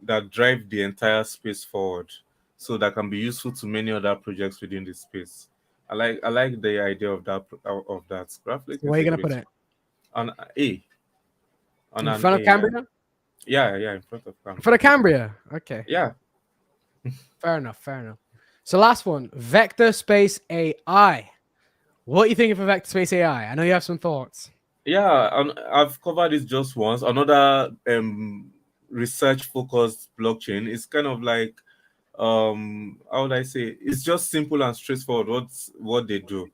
that drive the entire space forward, so that can be useful to many other projects within the space. I like the idea of that. Graphic so where is are you a going to put great it? on A on In an front A. of Yeah. Cambria? Yeah, in front of In front Cambria. of Cambria. Okay. Yeah, Fair enough. Fair enough. So last one, vector space AI. What are you thinking for vector space AI? I know you have some thoughts. yeah. And I've covered this just once. Another research focused blockchain is kind of like how would I say? It's just simple and straightforward. What they do.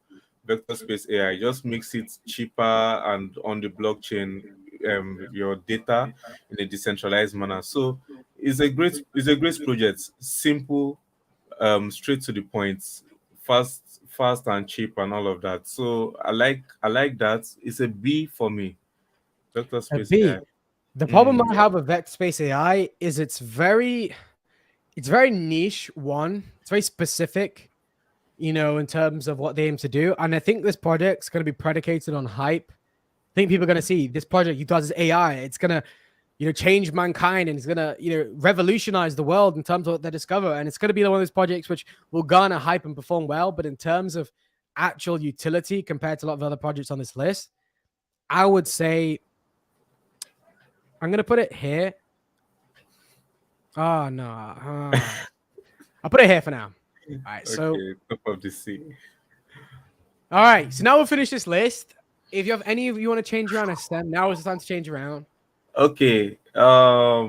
Vector space AI just makes it cheaper and on the blockchain, your data in a decentralized manner. So it's a great project. Simple, straight to the point, fast and cheap and all of that. So I like that. It's a B for me. Vector A space AI. B. The problem I Yeah. have with vector space AI is it's very niche. One, it's very specific, in terms of what they aim to do. And I think this project's going to be predicated on hype. I think people are going to see this project utilizes AI. It's going to, change mankind, and it's going to, revolutionize the world in terms of what they discover. And it's going to be one of those projects which will garner hype and perform well. But in terms of actual utility compared to a lot of other projects on this list, I would say I'm going to put it here. Oh, no. I'll put it here for now. All right. So, Okay, top of the C. all right. So now we'll finish this list. If you have any of you want to change around a stem, now is the time to change around. Okay. I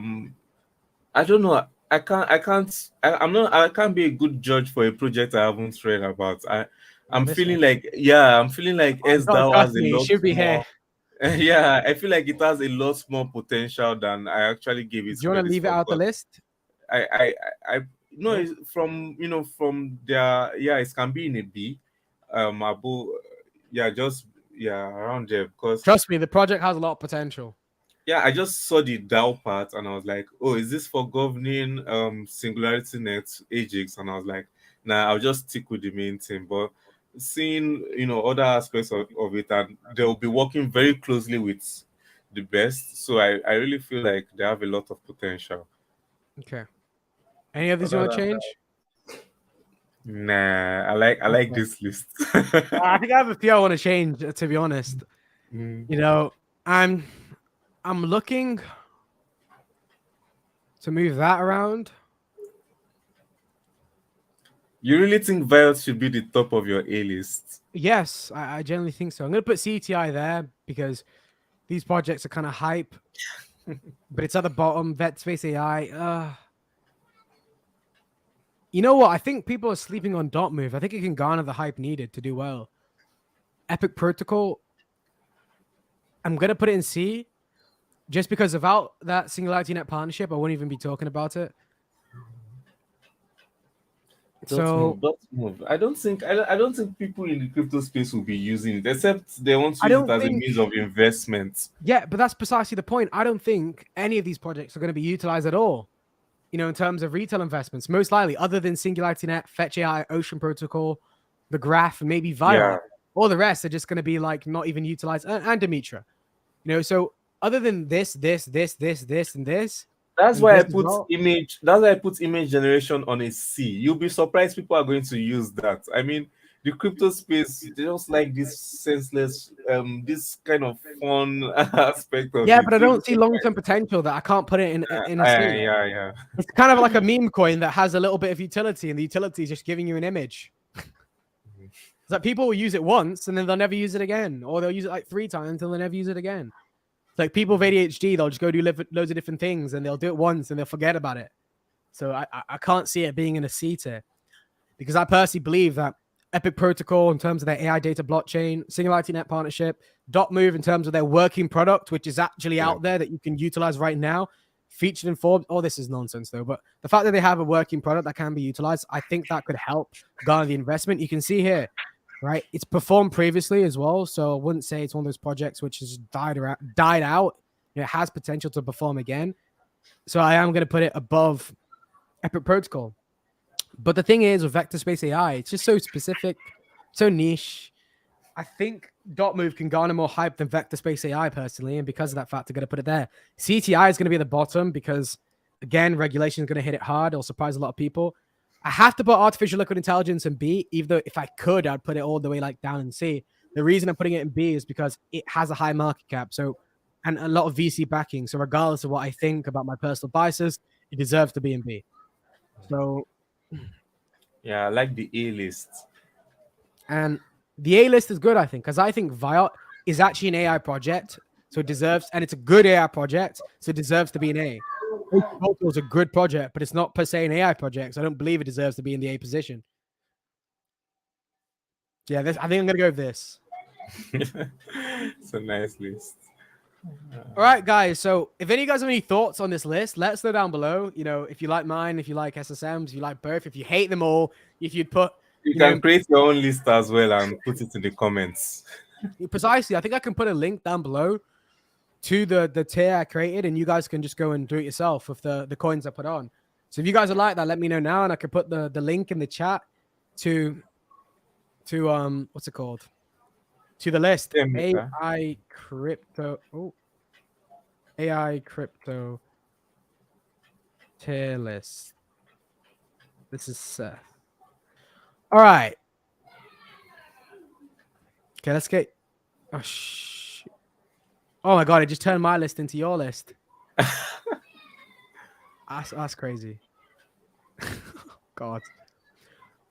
don't know. I can't be a good judge for a project I haven't read about. Oh, I'm this one. feeling like, yeah, I'm feeling like Oh, don't SDAO trust has a me. It lot should be here. more. Yeah, I feel like it has a lot more potential than I actually gave Do it you want to credit leave it for. out the Because list? I no, No. it's from their, yeah, it can be in a B, above, yeah, just, yeah, around there. Because, Trust me, the project has a lot of potential. yeah, I just saw the DAO part and I was like, oh, is this for governing Singularity Net AGX? And I was like, nah, I'll just stick with the main thing. But seeing, other aspects of it, and they'll be working very closely with the best. So I really feel like they have a lot of potential. Okay. Any others you Other want to than that, change? nah, I like Okay. this list. I think I have a few I want to change, to be honest. Mm. I'm looking to move that around. You really think Viot should be the top of your A list? Yes, I generally think so. I'm going to put CTI there because these projects are kind of hype, but it's at the bottom. Vet Space AI. You know what? I think people are sleeping on Dot Move. I think it can garner the hype needed to do well. Epic Protocol, I'm going to put it in C just because without that Singularity Net partnership, I wouldn't even be talking about it. Don't So move, don't move. I don't think people in the crypto space will be using it, except they want to I use it don't as a think, means of investment. yeah, but that's precisely the point. I don't think any of these projects are going to be utilized at all, in terms of retail investments, most likely, other than Singularity Net, Fetch AI, Ocean Protocol, the Graph, and maybe Yeah, Viot. All the rest are just going to be like not even utilized, and Demetra. So other than this, and this, that's and why I this as put well. image. That's why I put image generation on a C. You'll be surprised people are going to use that. I mean, the crypto space, they just like this senseless, this kind of fun aspect of Yeah, it. but I You'll be don't see surprised. long-term potential that I can't put it in a C. Yeah, yeah. It's kind of like a meme coin that has a little bit of utility, and the utility is just giving you an image. It's like people will use it once and then they'll never use it again, or they'll use it like 3 times until they never use it again. It's like people with ADHD, they'll just go do loads of different things and they'll do it once and they'll forget about it. So I can't see it being in a C tier because I personally believe that Epic Protocol in terms of their AI data blockchain, Singularity Net partnership, Dot Move in terms of their working product, which is actually Yeah. out there that you can utilize right now, featured in Forbes. All this is nonsense though, but the fact that they have a working product that can be utilized, I think that could help garner the investment. You can see here, right? It's performed previously as well, so I wouldn't say it's one of those projects which has died out. It has potential to perform again. So I am going to put it above Epic Protocol. But the thing is, with vector space AI, it's just so specific, so niche. I think Dotmove can garner more hype than vector space AI personally, and because of that fact, I'm going to put it there. CTI is going to be at the bottom because, again, regulation is going to hit it hard. It'll surprise a lot of people. I have to put artificial liquid intelligence in B, even though if I could, I'd put it all the way like down in C. The reason I'm putting it in B is because it has a high market cap, so and a lot of VC backing. So regardless of what I think about my personal biases, it deserves to be in B. So yeah, I like the A list. And the A list is good, I think, because I think Viot is actually an AI project, so it deserves, and it's a good AI project, so it deserves to be an A. Protocol is a good project, but it's not per se an AI project, so I don't believe it deserves to be in the A position. Yeah, I think I'm gonna go with this. It's a nice list. All right, guys. So if any of you guys have any thoughts on this list, let us know down below. You know, if you like mine, if you like SSMs, if you like both, if you hate them all, if you'd put You can create your own list as well and put it in the comments. Precisely. I think I can put a link down below to the tier I created, and you guys can just go and do it yourself with the coins I put on. So if you guys would like that, let me know now, and I can put the link in the chat to what's it called? To the list. AI crypto. Oh, AI crypto tier list. This is Seth. All right. Okay, let's get. Oh, oh my god! I just turned my list into your list. That's crazy. God.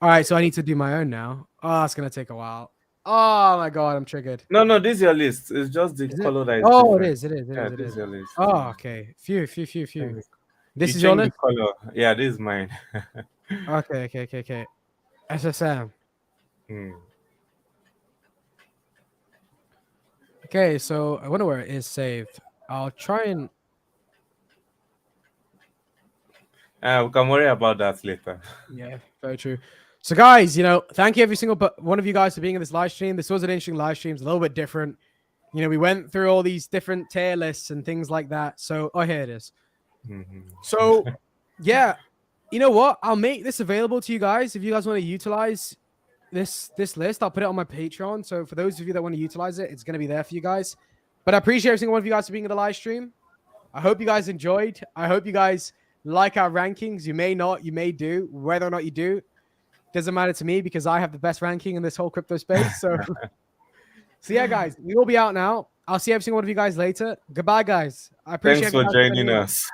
All right, so I need to do my own now. Oh, that's gonna take a while. Oh my god, I'm triggered. No, this is your list. It's just the color that is different. It is. It is. Your list. Oh, okay. Phew. This is your list? color. Yeah, this is mine. Okay. SSM. Okay, so I wonder where it is saved. I'll try and... we can worry about that later. Yeah, very true. So guys, thank you every single one of you guys for being in this live stream. This was an interesting live stream. It's a little bit different. We went through all these different tier lists and things like that. So, here it is. So, yeah, you know what? I'll make this available to you guys. If you guys want to utilize this list, I'll put it on my Patreon. So for those of you that want to utilize it, it's going to be there for you guys. But I appreciate every single one of you guys for being in the live stream. I hope you guys enjoyed. I hope you guys like our rankings. You may not, you may do. Whether or not you do, doesn't matter to me because I have the best ranking in this whole crypto space. So, yeah, guys, we will be out now. I'll see every single one of you guys later. Goodbye, guys. I appreciate. Thanks for joining us.